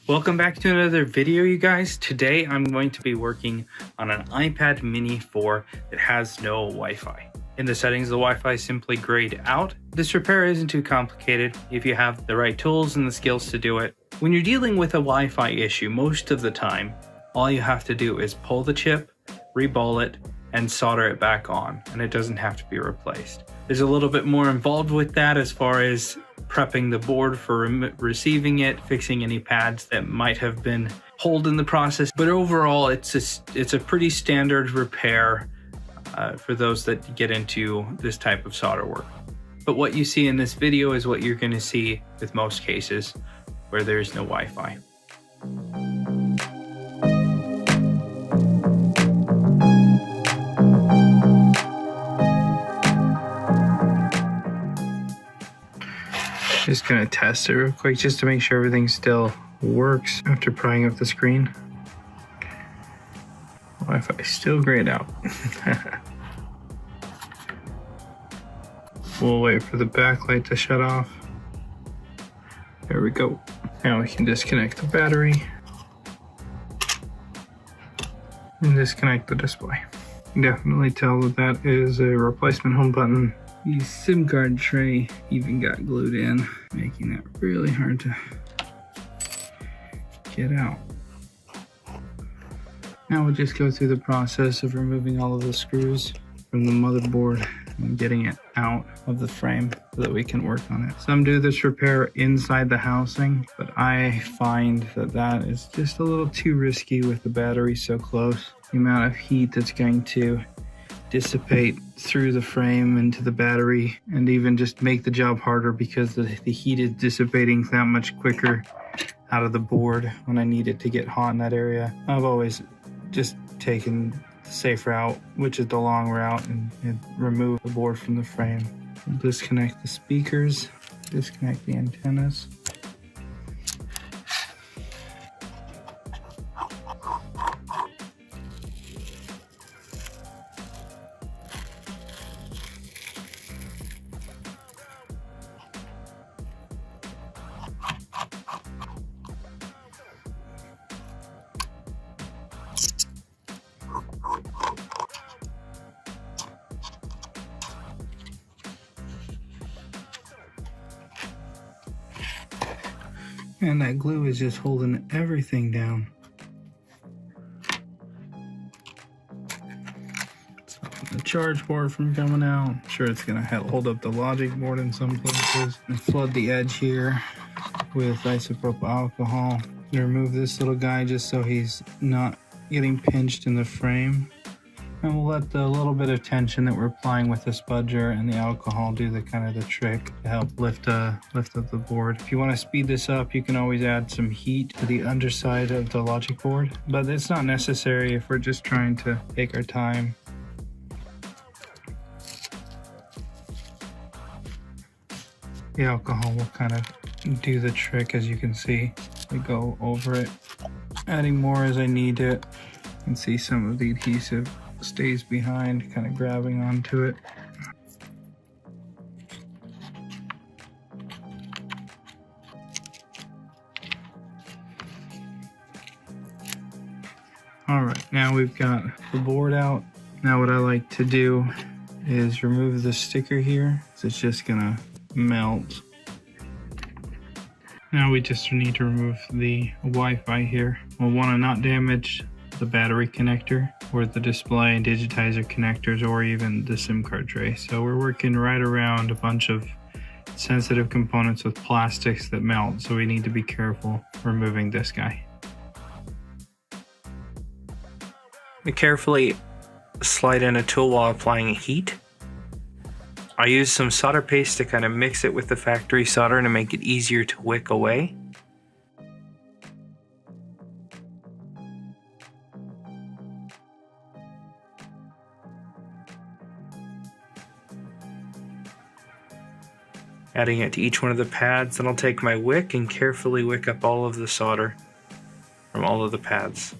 Welcome back to another video, you guys. Today I'm going to be working on an iPad mini 4 that has no Wi-Fi. In the settings, the Wi-Fi is simply grayed out. This repair isn't too complicated if you have the right tools and the skills to do it. When you're dealing with a Wi-Fi issue, most of the time, all you have to do is pull the chip, reball it, and solder it back on, and it doesn't have to be replaced. There's a little bit more involved with that as far as prepping the board for receiving it, fixing any pads that might have been pulled in the process. But overall, it's a pretty standard repair for those that get into this type of solder work. But what you see in this video is what you're going to see with most cases where there's no Wi-Fi. Just gonna test it real quick just to make sure everything still works after prying up the screen. Wi-Fi is still grayed out. We'll wait for the backlight to shut off. There we go. Now we can disconnect the battery and disconnect the display. You can definitely tell that that is a replacement home button. The SIM card tray even got glued in, making that really hard to get out. Now we'll just go through the process of removing all of the screws from the motherboard and getting it out of the frame so that we can work on it. Some do this repair inside the housing, but I find that that is just a little too risky with the battery so close. The amount of heat that's going to dissipate through the frame into the battery and even just make the job harder because the heat is dissipating that much quicker out of the board when I need it to get hot in that area. I've always just taken the safe route, which is the long route, and remove the board from the frame. We'll disconnect the speakers, disconnect the antennas. And that glue is just holding everything down. Stopping the charge board from coming out. I'm sure it's gonna hold up the logic board in some places. And flood the edge here with isopropyl alcohol. Remove this little guy just so he's not getting pinched in the frame. And we'll let the little bit of tension that we're applying with the spudger and the alcohol do the trick to help lift up the board. If you want to speed this up, you can always add some heat to the underside of the logic board, but it's not necessary if we're just trying to take our time. The alcohol will kind of do the trick, as you can see. We go over it, adding more as I need it. You can see some of the adhesive stays behind, kind of grabbing onto it. All right, now we've got the board out. Now what I like to do is remove the sticker here, so it's just gonna melt. Now we just need to remove the Wi-Fi here. We'll want to not damage the battery connector or the display and digitizer connectors or even the SIM card tray. So we're working right around a bunch of sensitive components with plastics that melt, so we need to be careful removing this guy. We carefully slide in a tool while applying heat. I use some solder paste to kind of mix it with the factory solder to make it easier to wick away. Adding it to each one of the pads, then I'll take my wick and carefully wick up all of the solder from all of the pads.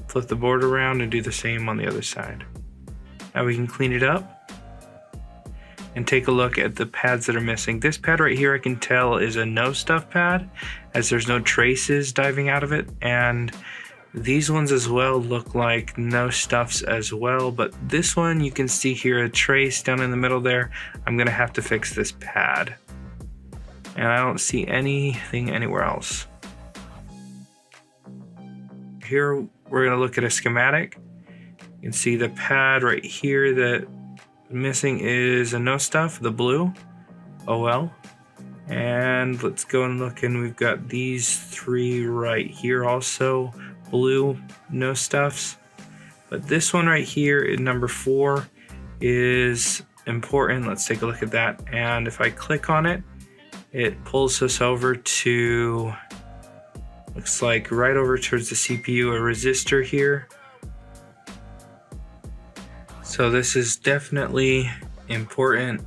Flip the board around and do the same on the other side. Now we can clean it up and take a look at the pads that are missing. This pad right here I can tell is a no stuff pad, as there's no traces diving out of it, and these ones as well look like no stuffs as well, but this one you can see here a trace down in the middle there. I'm gonna have to fix this pad, and I don't see anything anywhere else. Here we're gonna look at a schematic. You can see the pad right here that missing is a no stuff, the blue OL. And let's go and look, and we've got these three right here also blue no stuffs. But this one right here in number 4 is important. Let's take a look at that. And if I click on it, it pulls us over to, looks like right over towards the CPU, a resistor here. So this is definitely important,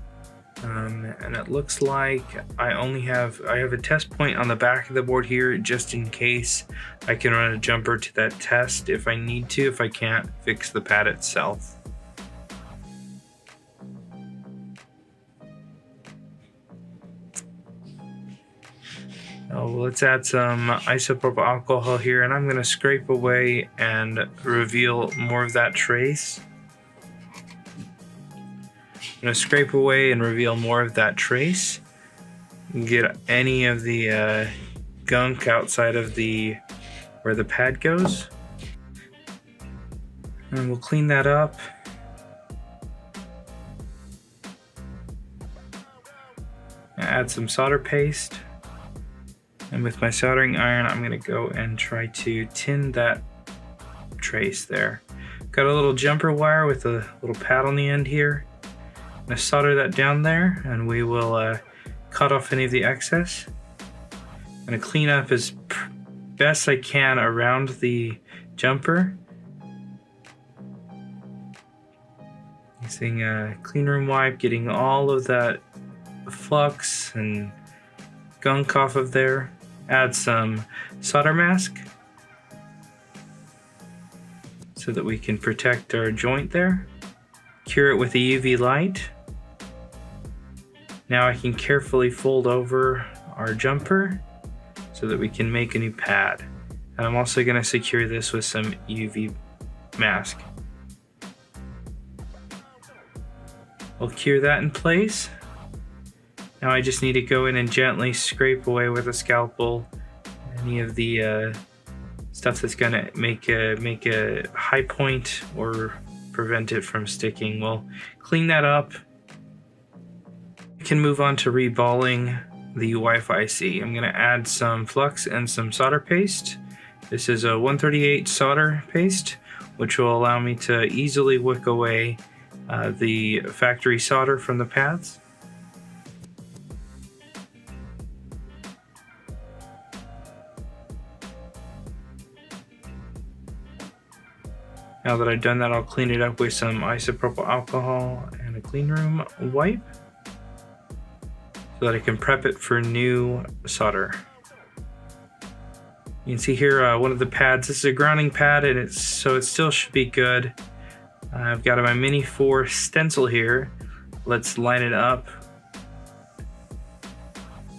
and it looks like I have a test point on the back of the board here just in case I can run a jumper to that test if I need to, if I can't fix the pad itself. Let's add some isopropyl alcohol here, and I'm going to scrape away and reveal more of that trace. I'm going to scrape away and reveal more of that trace. Get any of the gunk outside of where the pad goes. And we'll clean that up. Add some solder paste. And with my soldering iron, I'm going to go and try to tin that trace there. Got a little jumper wire with a little pad on the end here. I'm going to solder that down there, and we will cut off any of the excess. I'm going to clean up as best I can around the jumper. Using a clean room wipe, getting all of that flux and gunk off of there. Add some solder mask so that we can protect our joint there. Cure it with a UV light. Now I can carefully fold over our jumper so that we can make a new pad. And I'm also going to secure this with some UV mask. We'll cure that in place. Now I just need to go in and gently scrape away with a scalpel any of the stuff that's going to make a high point or prevent it from sticking. We'll clean that up. We can move on to reballing the Wi-Fi IC. I'm going to add some flux and some solder paste. This is a 138 solder paste, which will allow me to easily wick away the factory solder from the pads. Now that I've done that, I'll clean it up with some isopropyl alcohol and a clean room wipe so that I can prep it for new solder. You can see here one of the pads. This is a grounding pad, and so it still should be good. I've got my Mini 4 stencil here. Let's line it up.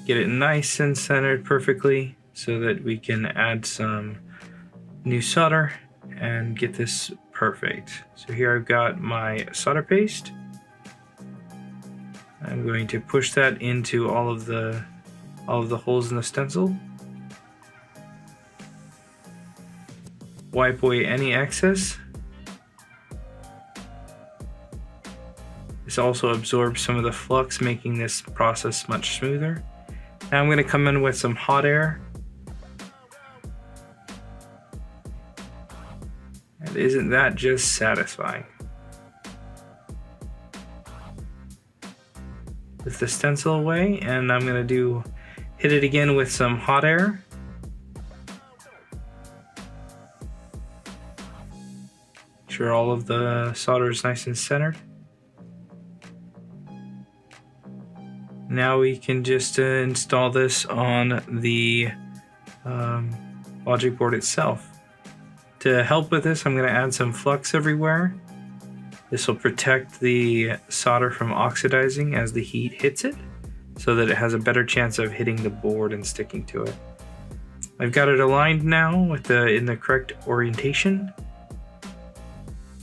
Get it nice and centered perfectly so that we can add some new solder and get this perfect. So here I've got my solder paste. I'm going to push that into all of the holes in the stencil. Wipe away any excess. This also absorbs some of the flux, making this process much smoother. Now I'm going to come in with some hot air. And isn't that just satisfying? With the stencil away, and I'm going to hit it again with some hot air. Make sure all of the solder is nice and centered. Now we can just install this on the logic board itself. To help with this, I'm going to add some flux everywhere. This will protect the solder from oxidizing as the heat hits it, so that it has a better chance of hitting the board and sticking to it. I've got it aligned now with in the correct orientation.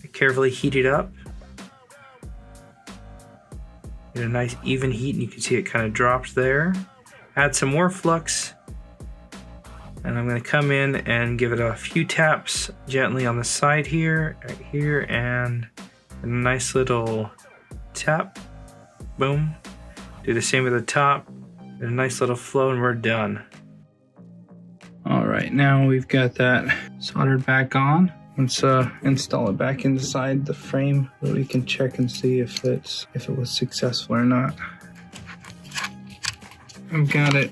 I carefully heat it up. Get a nice even heat, and you can see it kind of drops there. Add some more flux, and I'm going to come in and give it a few taps gently on the side here, right here, and a nice little tap. Boom. Do the same at the top. And a nice little flow, and we're done. All right, now we've got that soldered back on. Let's install it back inside the frame so we can check and see if it was successful or not. I've got it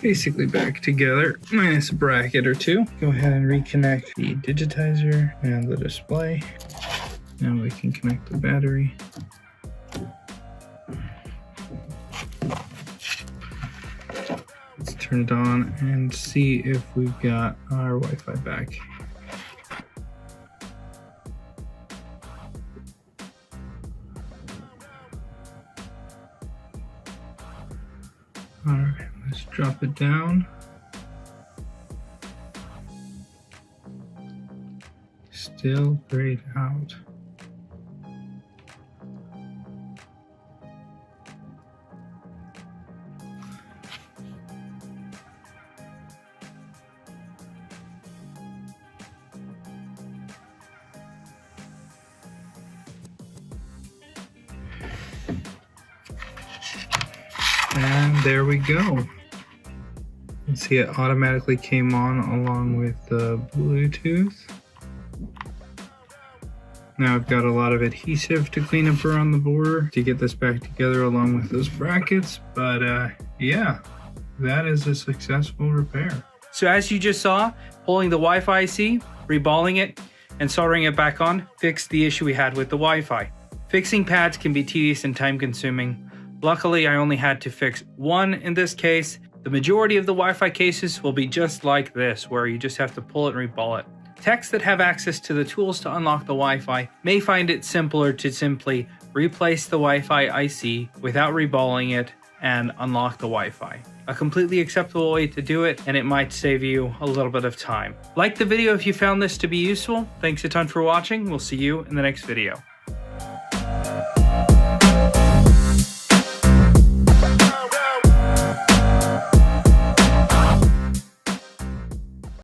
basically back together, minus a bracket or two. Go ahead and reconnect the digitizer and the display. Now we can connect the battery. Let's turn it on and see if we've got our Wi-Fi back. All right, let's drop it down. Still grayed out. And there we go. You can see it automatically came on along with the Bluetooth. Now I've got a lot of adhesive to clean up around the border to get this back together along with those brackets. But yeah, that is a successful repair. So as you just saw, pulling the Wi-Fi IC, reballing it, and soldering it back on fixed the issue we had with the Wi-Fi. Fixing pads can be tedious and time consuming. Luckily, I only had to fix one in this case. The majority of the Wi-Fi cases will be just like this, where you just have to pull it and reball it. Techs that have access to the tools to unlock the Wi-Fi may find it simpler to simply replace the Wi-Fi IC without reballing it and unlock the Wi-Fi. A completely acceptable way to do it, and it might save you a little bit of time. Like the video if you found this to be useful. Thanks a ton for watching. We'll see you in the next video.